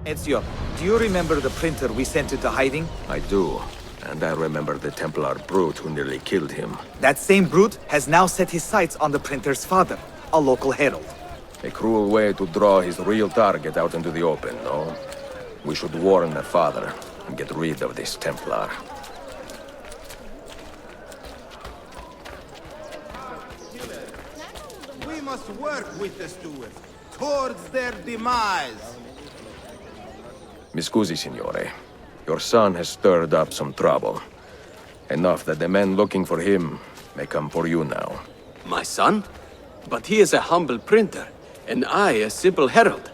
Ezio, do you remember the printer we sent into hiding? I do. And I remember the Templar brute who nearly killed him. That same brute has now set his sights on the printer's father, a local herald. A cruel way to draw his real target out into the open, no? We should warn the father and get rid of this Templar. We must work with the stewards towards their demise. Mi scusi, signore. Your son has stirred up some trouble. Enough that the men looking for him may come for you now. My son? But he is a humble printer, and I a simple herald.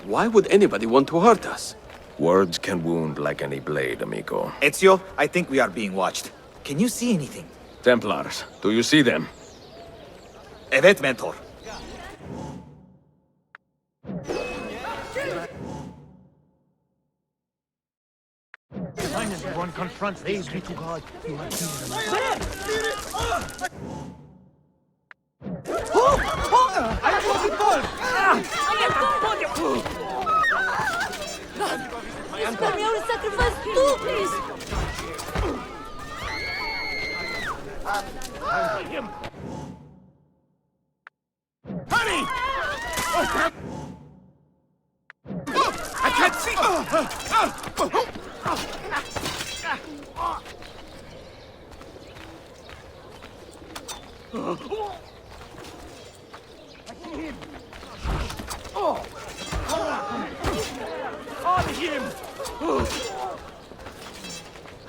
Why would anybody want to hurt us? Words can wound like any blade, amigo. Ezio, I think we are being watched. Can you see anything? Templars, do you see them? Evet, Mentor. Finally, one confronts these be to God. You are Spare me out of sacrifice, too, please! Honey! I can't see! I see him! On him!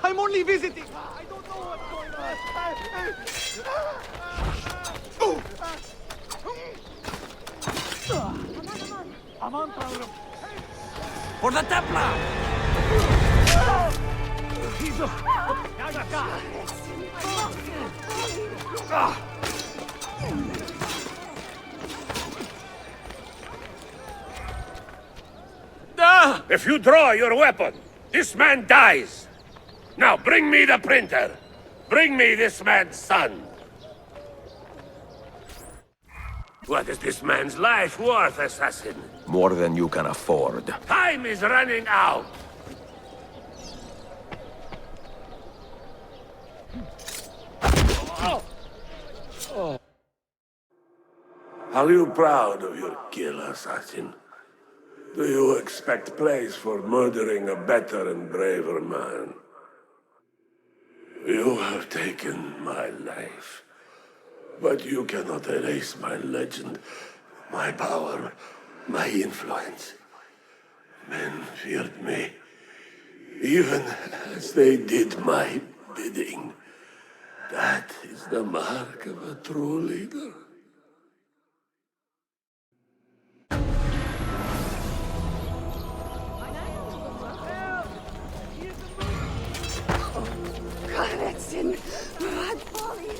I'm only visiting! I don't know what's going on! I'm on, Paolo! For the Templar! If you draw your weapon, this man dies. Now bring me the printer. Bring me this man's son. What is this man's life worth, assassin? More than you can afford. Time is running out. Are you proud of your kill, assassin? Do you expect praise for murdering a better and braver man? You have taken my life, but you cannot erase my legend, my power, my influence. Men feared me, even as they did my bidding. That is the mark of a true leader. Kahretsin! Murat Bali!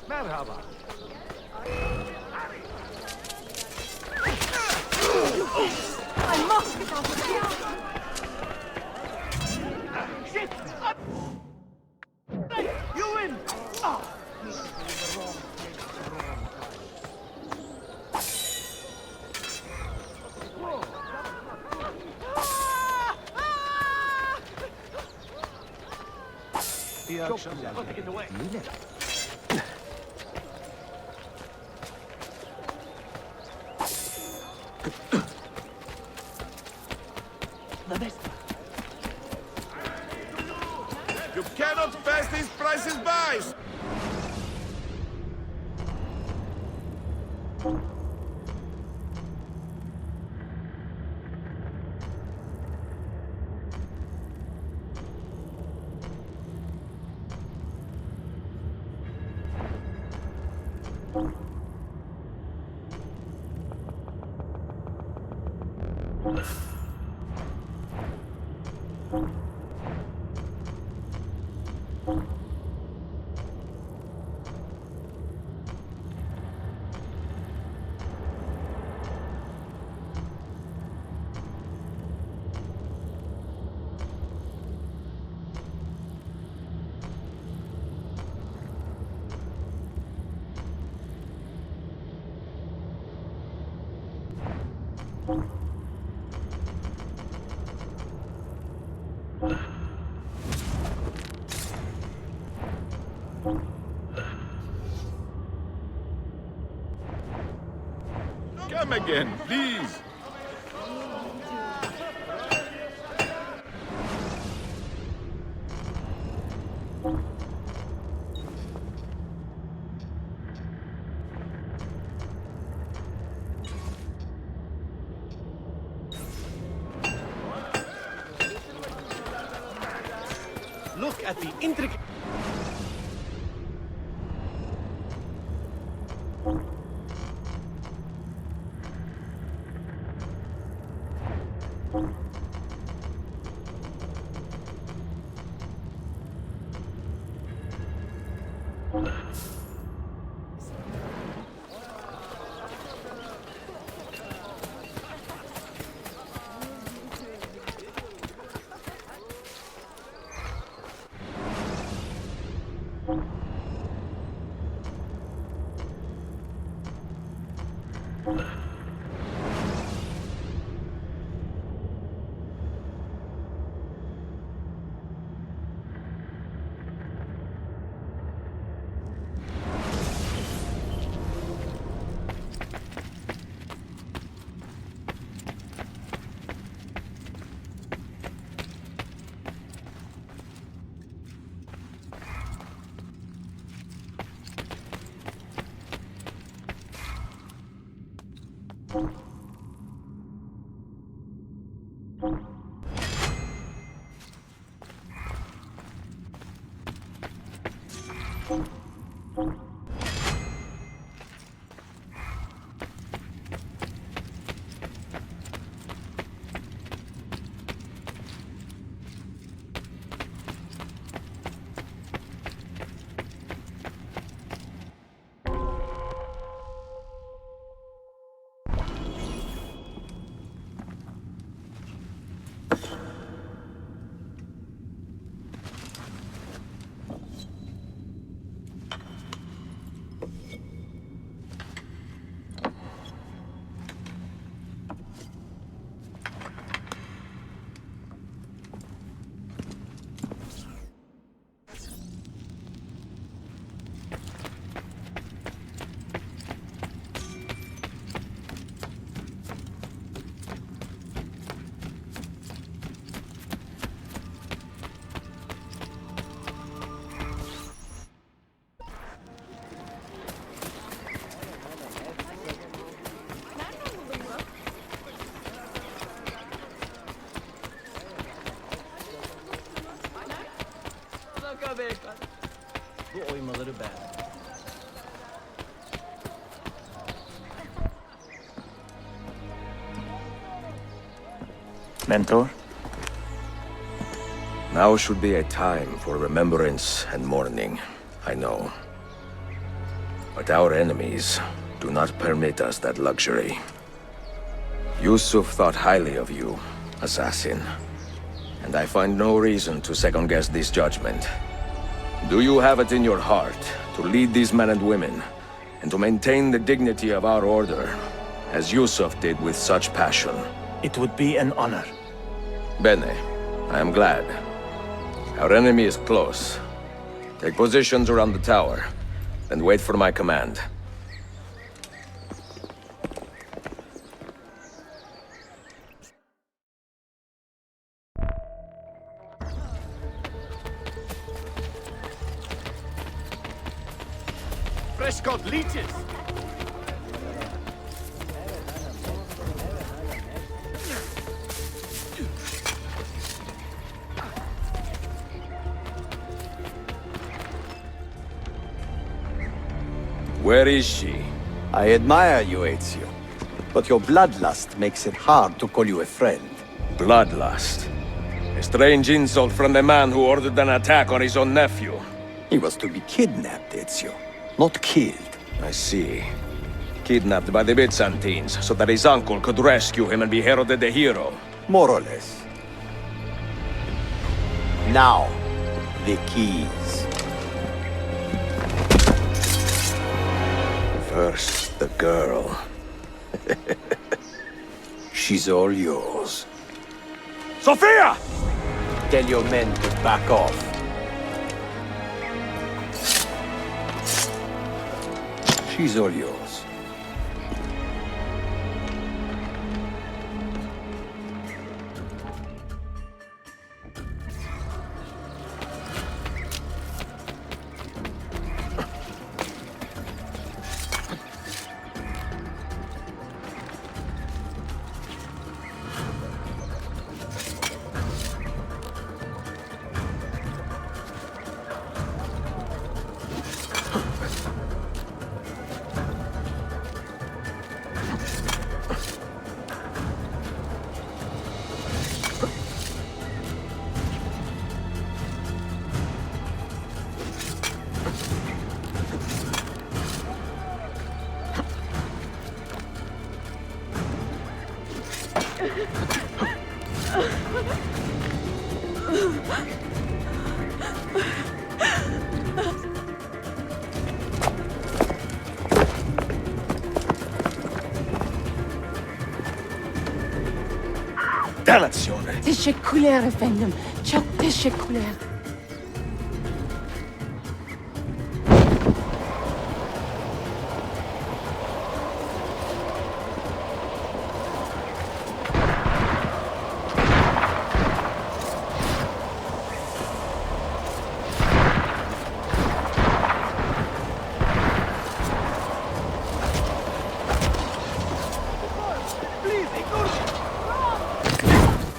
Merhaba. I must get out of here! Shit! You win! Çok güzel. Yine. The best. You cannot pass these prices by! Come again, please. Look at the intricate... Bu oymaları beğendim. Mentor? Now should be a time for remembrance and mourning, I know. But our enemies do not permit us that luxury. Yusuf thought highly of you, assassin. And I find no reason to second-guess this judgment. Do you have it in your heart to lead these men and women, and to maintain the dignity of our order, as Yusuf did with such passion? It would be an honor. Bene, I am glad. Our enemy is close. Take positions around the tower, and wait for my command. Fresh-caught leeches! Where is she? I admire you, Ezio. But your bloodlust makes it hard to call you a friend. Bloodlust. A strange insult from the man who ordered an attack on his own nephew. He was to be kidnapped, Ezio, not killed. I see. Kidnapped by the Byzantines, so that his uncle could rescue him and be heralded a hero. More or less. Now, the keys. First, the girl. She's all yours. Sophia! Tell your men to back off. She's all yours. Danazione! teşekkürler efendim. Çok teşekkürler.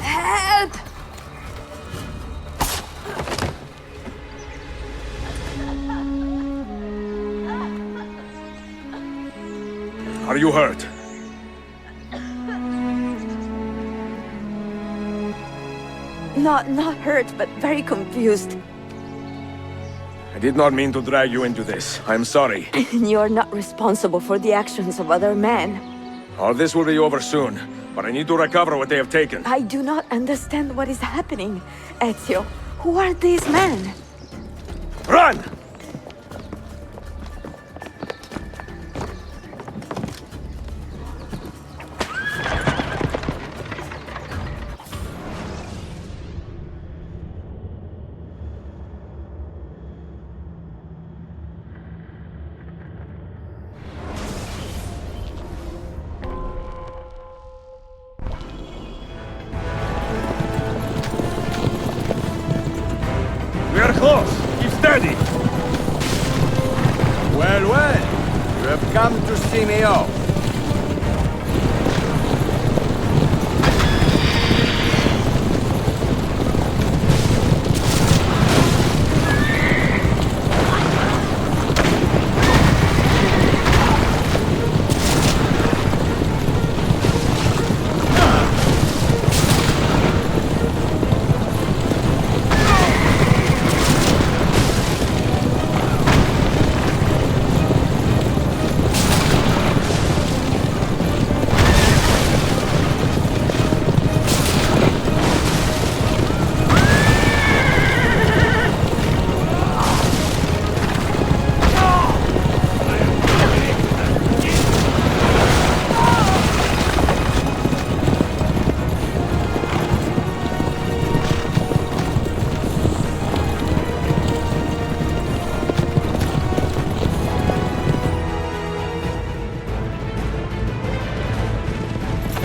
Help! Are you hurt? Not hurt, but very confused. I did not mean to drag you into this. I'm sorry. You're not responsible for the actions of other men. All this will be over soon, but I need to recover what they have taken. I do not understand what is happening. Ezio, who are these men? Run! We are close. Keep steady. Well, well. You have come to see me off.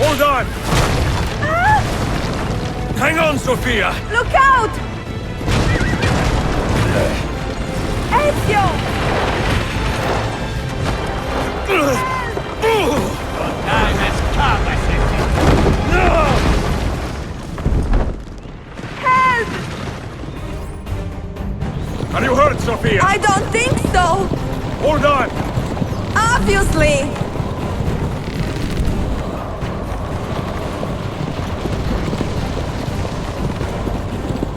Hold on! Hang on, Sophia! Look out! Ezio! Time has come, assistant. Help! Are you hurt, Sophia? I don't think so! Hold on! Obviously!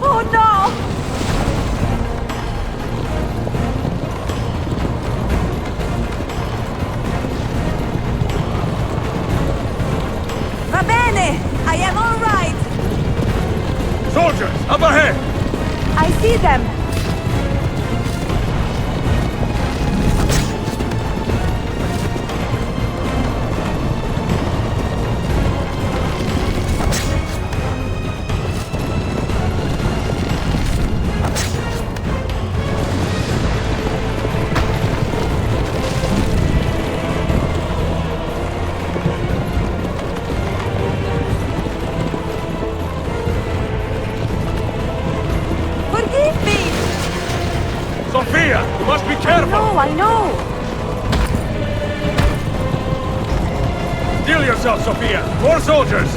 Oh no! Va bene! I am all right! Soldiers, up ahead! I see them! Forgive me! Sophia, you must be careful! No, I know! Steel yourself, Sophia! More soldiers!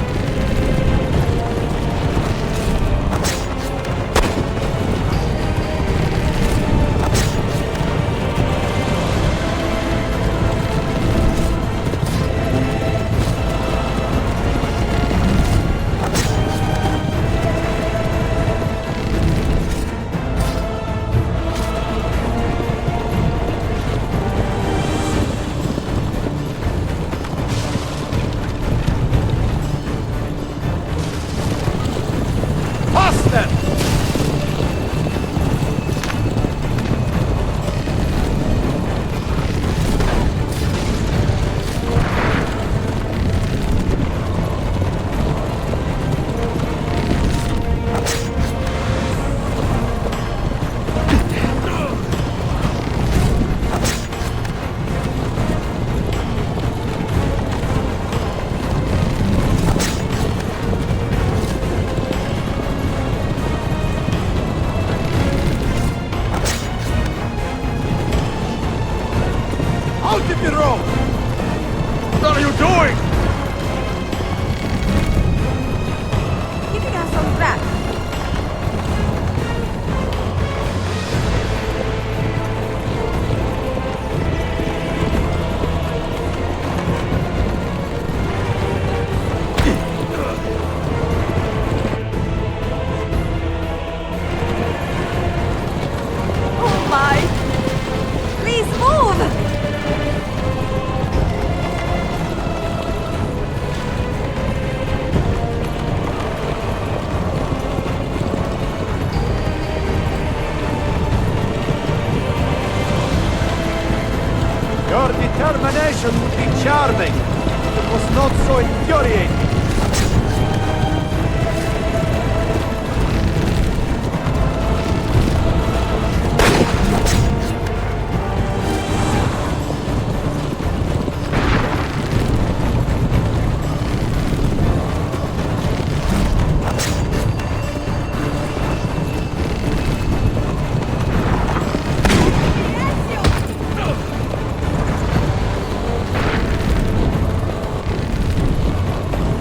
not so infuriating.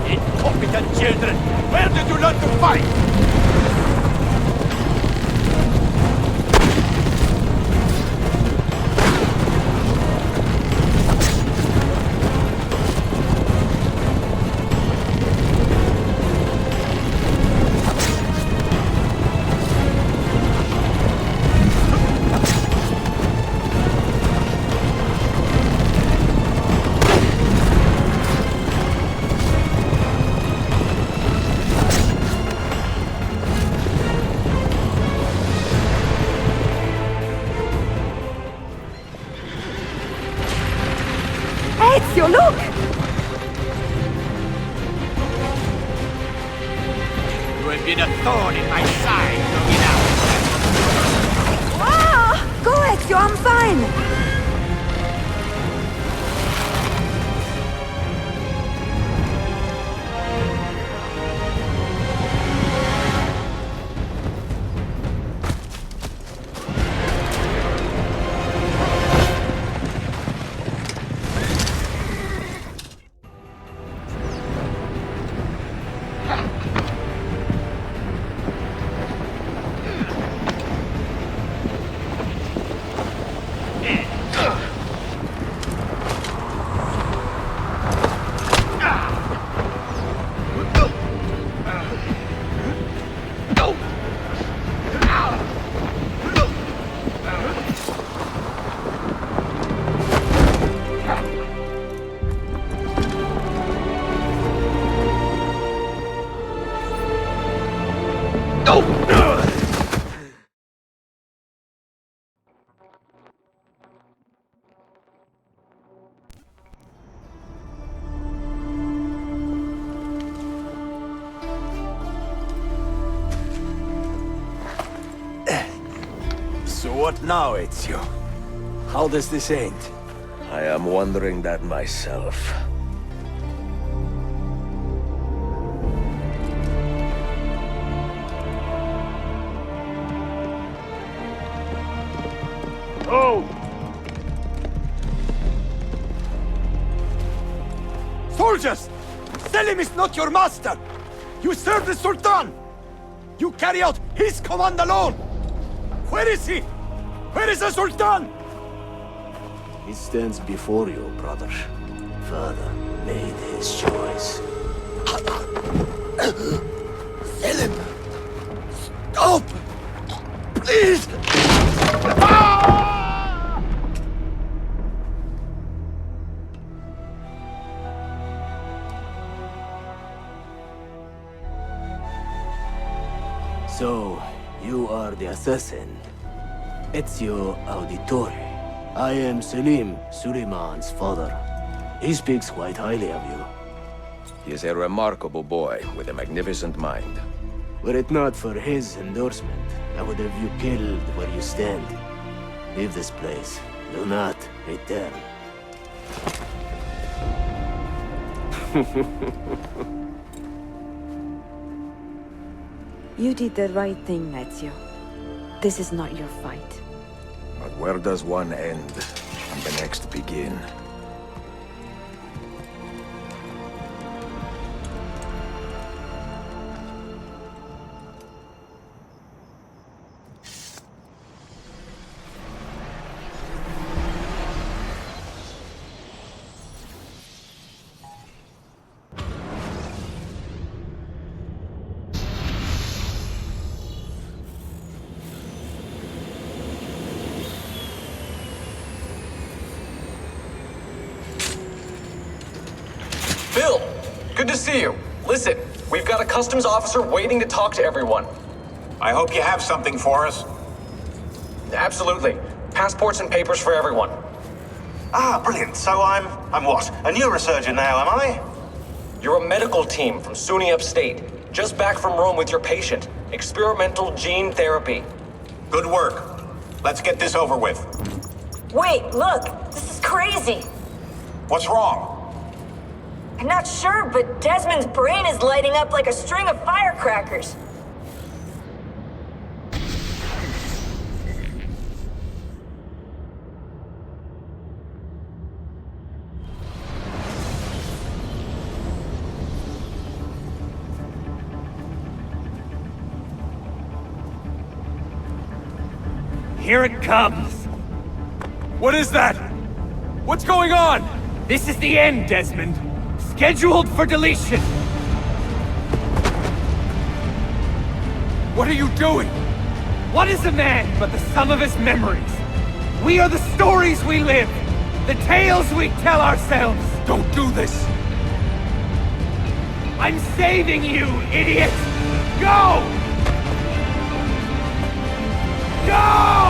Incompetent children! Where did you learn to fight? Ezio, look! You have been a thorn in my side, long enough. Ah! Go, Ezio, I'm fine! So what now, Ezio? How does this end? I am wondering that myself. Soldiers! Selim is not your master! You serve the Sultan! You carry out his command alone! Where is he? Where is the Sultan? He stands before you, brother. Father made his choice. Selim! Stop! Please! So, you are the assassin. Ezio Auditore. I am Selim, Suleiman's father. He speaks quite highly of you. He is a remarkable boy with a magnificent mind. Were it not for his endorsement, I would have you killed where you stand. Leave this place. Do not return. You did the right thing, Ezio. This is not your fight. But where does one end and the next begin? Bill, good to see you. Listen, we've got a customs officer waiting to talk to everyone. I hope you have something for us. Absolutely. Passports and papers for everyone. Ah, brilliant. So I'm what? A neurosurgeon now, am I? You're a medical team from SUNY Upstate. Just back from Rome with your patient. Experimental gene therapy. Good work. Let's get this over with. Wait, look! This is crazy! What's wrong? I'm not sure, but Desmond's brain is lighting up like a string of firecrackers. Here it comes! What is that? What's going on? This is the end, Desmond. Scheduled for deletion. What are you doing? What is a man but the sum of his memories? We are the stories we live, the tales we tell ourselves. Don't do this. I'm saving you, idiot! Go! Go!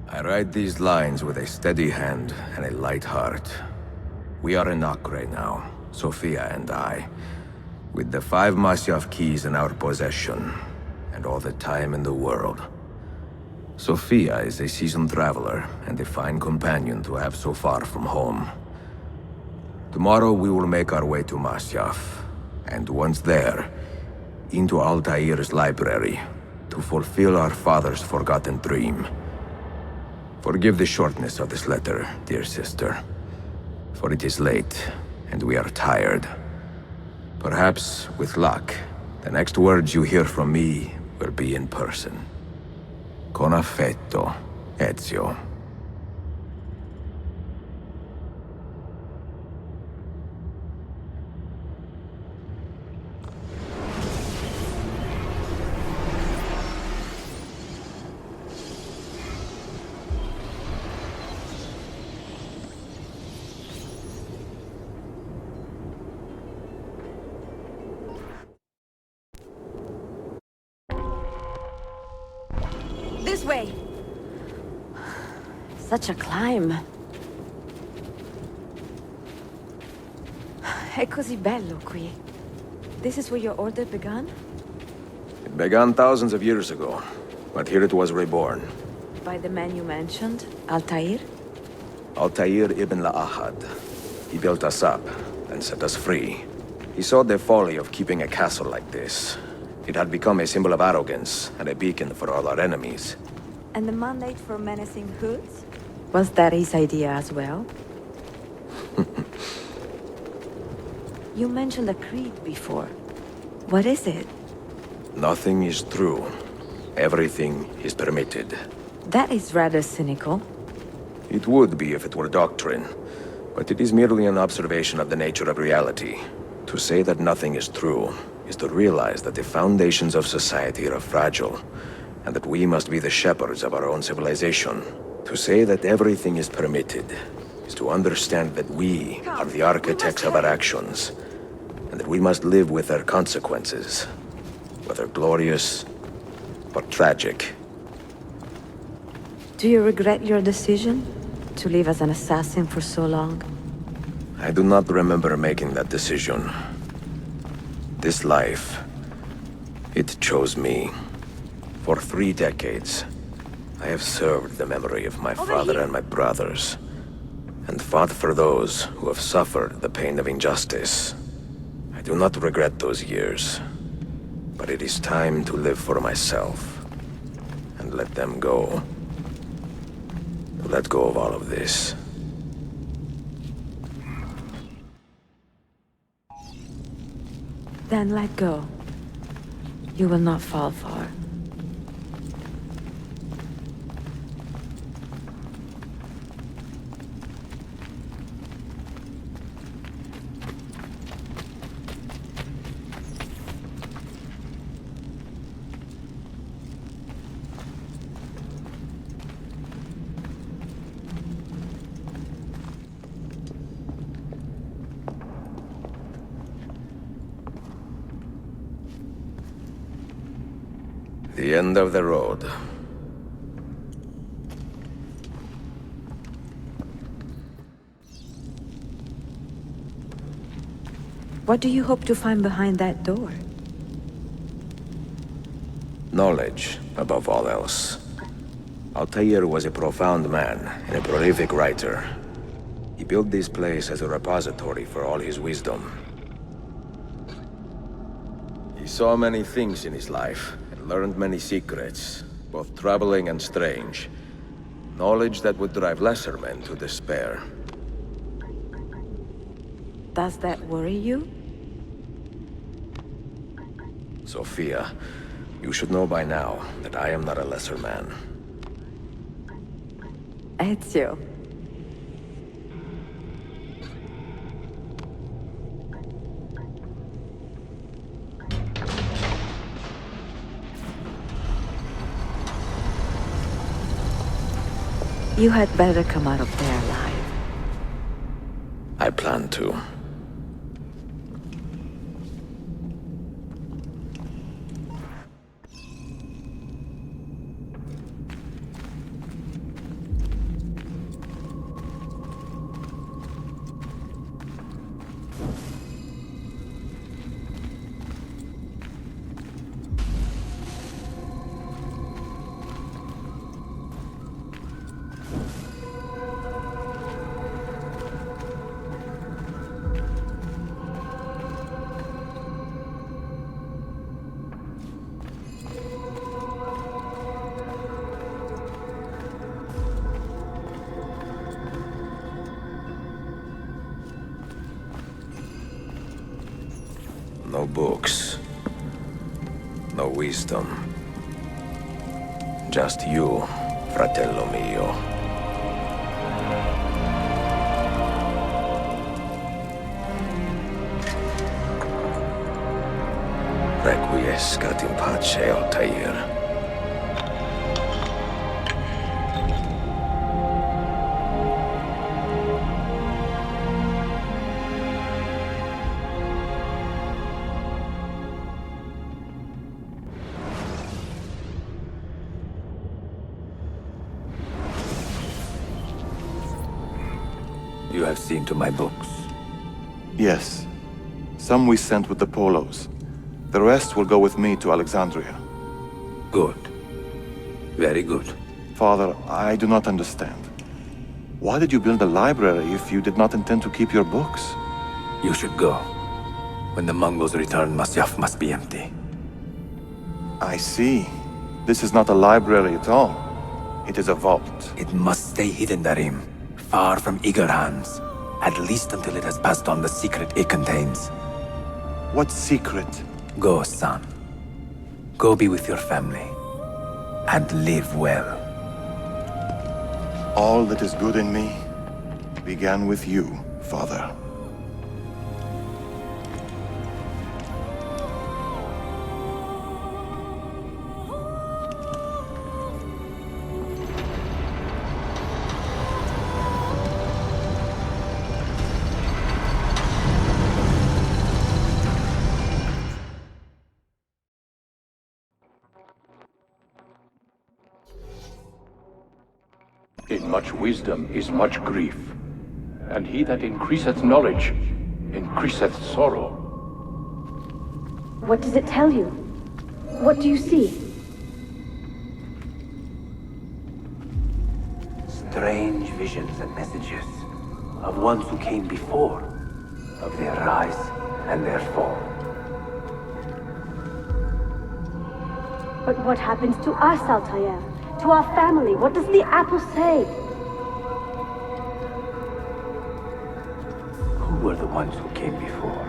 I write these lines with a steady hand and a light heart. We are in Acre now, Sophia and I, with the 5 Masyaf keys in our possession, and all the time in the world. Sophia is a seasoned traveler, and a fine companion to have so far from home. Tomorrow we will make our way to Masyaf, and once there, into Altair's library, to fulfill our father's forgotten dream. Forgive the shortness of this letter, dear sister, for it is late, and we are tired. Perhaps, with luck, the next words you hear from me will be in person. Con affetto, Ezio. This way! Such a climb. È così bello qui. This is where your order began? It began thousands of years ago, but here it was reborn. By the man you mentioned, Altair? Altair ibn La'ahad. He built us up, and set us free. He saw the folly of keeping a castle like this. It had become a symbol of arrogance, and a beacon for all our enemies. And the mandate for menacing hoods? Was that his idea as well? You mentioned a creed before. What is it? Nothing is true. Everything is permitted. That is rather cynical. It would be if it were doctrine, but it is merely an observation of the nature of reality. To say that nothing is true is to realize that the foundations of society are fragile, and that we must be the shepherds of our own civilization. To say that everything is permitted is to understand that we are the architects of our actions, and that we must live with their consequences, whether glorious or tragic. Do you regret your decision to live as an assassin for so long? I do not remember making that decision. This life, it chose me. For 3 decades, I have served the memory of my father and my brothers, and fought for those who have suffered the pain of injustice. I do not regret those years, but it is time to live for myself, and let them go. To let go of all of this. Then let go. You will not fall far. The end of the road. What do you hope to find behind that door? Knowledge, above all else. Altair was a profound man and a prolific writer. He built this place as a repository for all his wisdom. He saw many things in his life and learned many secrets, both troubling and strange. Knowledge that would drive lesser men to despair. Does that worry you? Sophia, you should know by now that I am not a lesser man. Ezio. You had better come out of there alive. I plan to. No books. No wisdom. Just you, fratello mio. Requiescat in pace, Altair. You have seen to my books. Yes. Some we sent with the Polos. The rest will go with me to Alexandria. Good. Very good. Father, I do not understand. Why did you build a library if you did not intend to keep your books? You should go. When the Mongols return, Masyaf must be empty. I see. This is not a library at all. It is a vault. It must stay hidden, Darim. Far from eager hands. At least until it has passed on the secret it contains. What secret? Go, son. Go be with your family. And live well. All that is good in me began with you, Father. In much wisdom is much grief, and he that increaseth knowledge increaseth sorrow. What does it tell you? What do you see? Strange visions and messages of ones who came before, of their rise and their fall. But what happens to us, Altair? To our family? What does the apple say? Who were the ones who came before?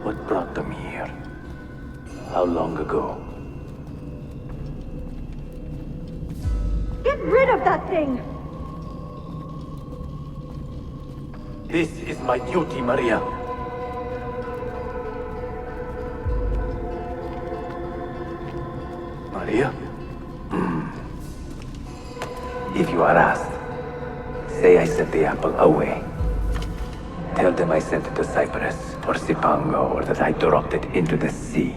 What brought them here? How long ago? Get rid of that thing! This is my duty, Maria. Maria? If you are asked, say I sent the apple away. Tell them I sent it to Cyprus, or Cipango, or that I dropped it into the sea.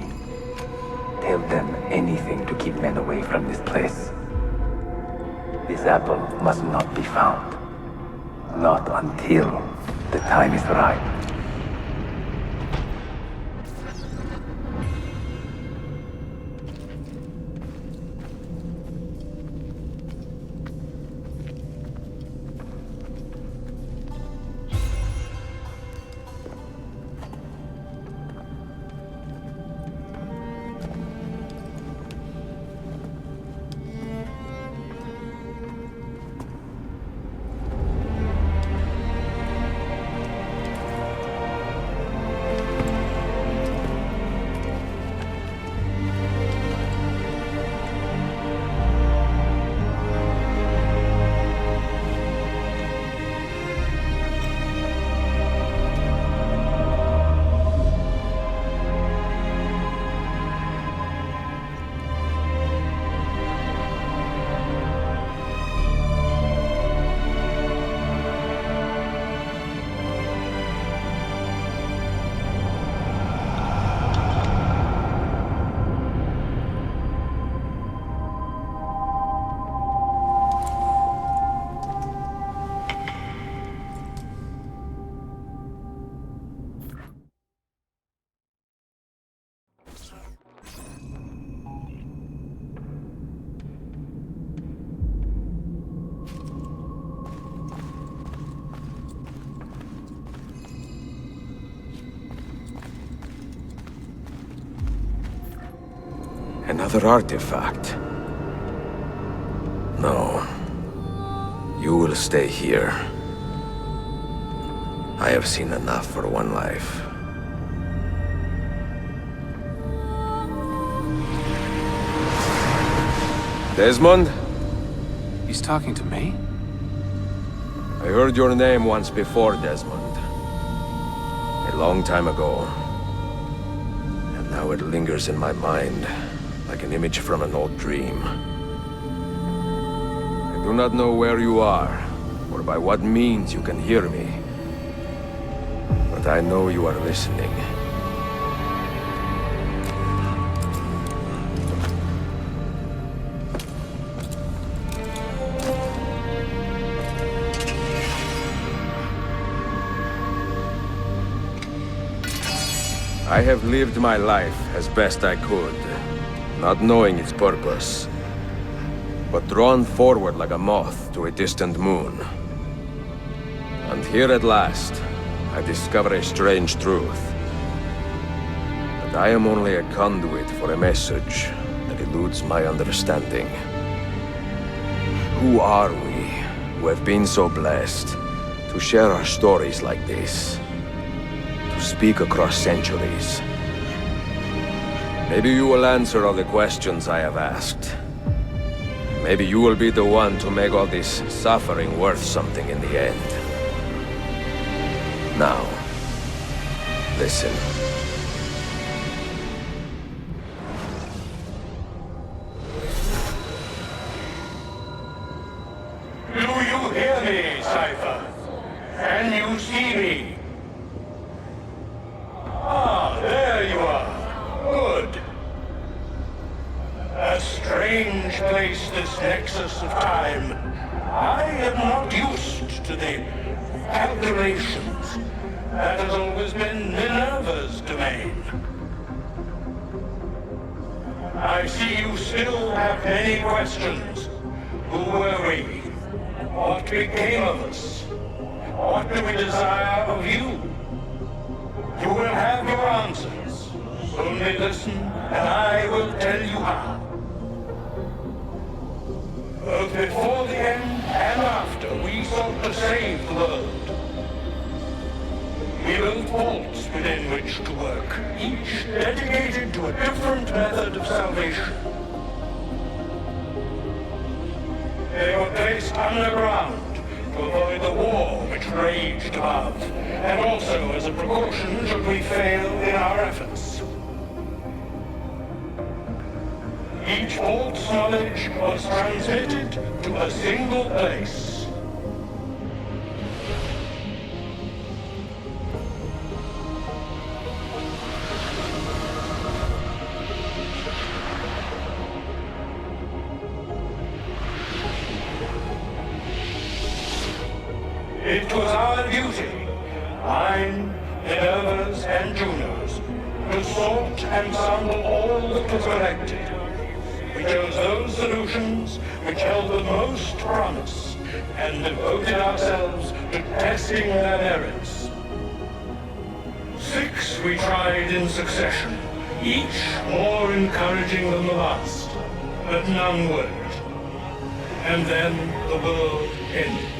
tell them anything to keep men away from this place. This apple must not be found. Not until the time is right. Another artifact. No. You will stay here. I have seen enough for one life. Desmond? He's talking to me? I heard your name once before, Desmond. A long time ago. And now it lingers in my mind, like an image from an old dream. I do not know where you are, or by what means you can hear me. But I know you are listening. I have lived my life as best I could, not knowing its purpose, but drawn forward like a moth to a distant moon. And here at last, I discover a strange truth. That I am only a conduit for a message that eludes my understanding. Who are we, who have been so blessed, to share our stories like this? To speak across centuries? Maybe you will answer all the questions I have asked. Maybe you will be the one to make all this suffering worth something in the end. Now, listen. Do you hear me, Cypher? Can you see me? Ah, there you are. Good. A strange place, this nexus of time. I am not used to the calculations. That has always been Minerva's domain. I see you still have many questions. Who were we? What became of us? What do we desire of you? You will have your answers. Only listen, and I will tell you how. Both before the end and after, we sought to save the world. We built vaults within which to work, each dedicated to a different method of salvation. They were placed underground to avoid the war which raged above, and also as a precaution should we fail in our efforts. Each vault's knowledge was transmitted to a single place. and Junos, to sort and sample all that was collected. We chose those solutions which held the most promise and devoted ourselves to testing their merits. 6 we tried in succession, each more encouraging than the last, but none worked. And then the world ended.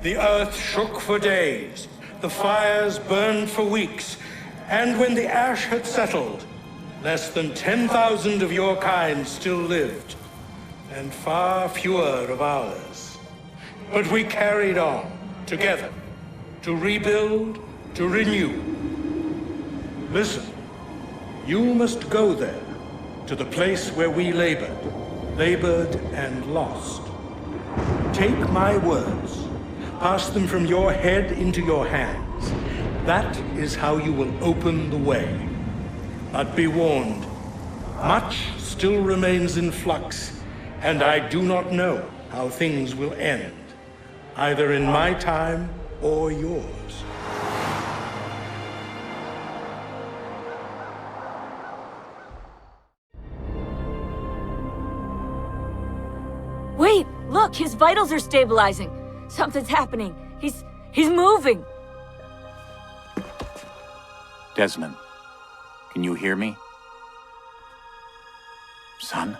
The earth shook for days, the fires burned for weeks, and when the ash had settled, less than 10,000 of your kind still lived, and far fewer of ours. But we carried on, together, to rebuild, to renew. Listen, you must go there, to the place where we labored and lost. Take my words. Pass them from your head into your hands. That is how you will open the way. But be warned, much still remains in flux, and I do not know how things will end, either in my time or yours. Wait, look, his vitals are stabilizing. Something's happening. He's moving. Desmond, can you hear me? Son?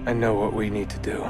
I know what we need to do.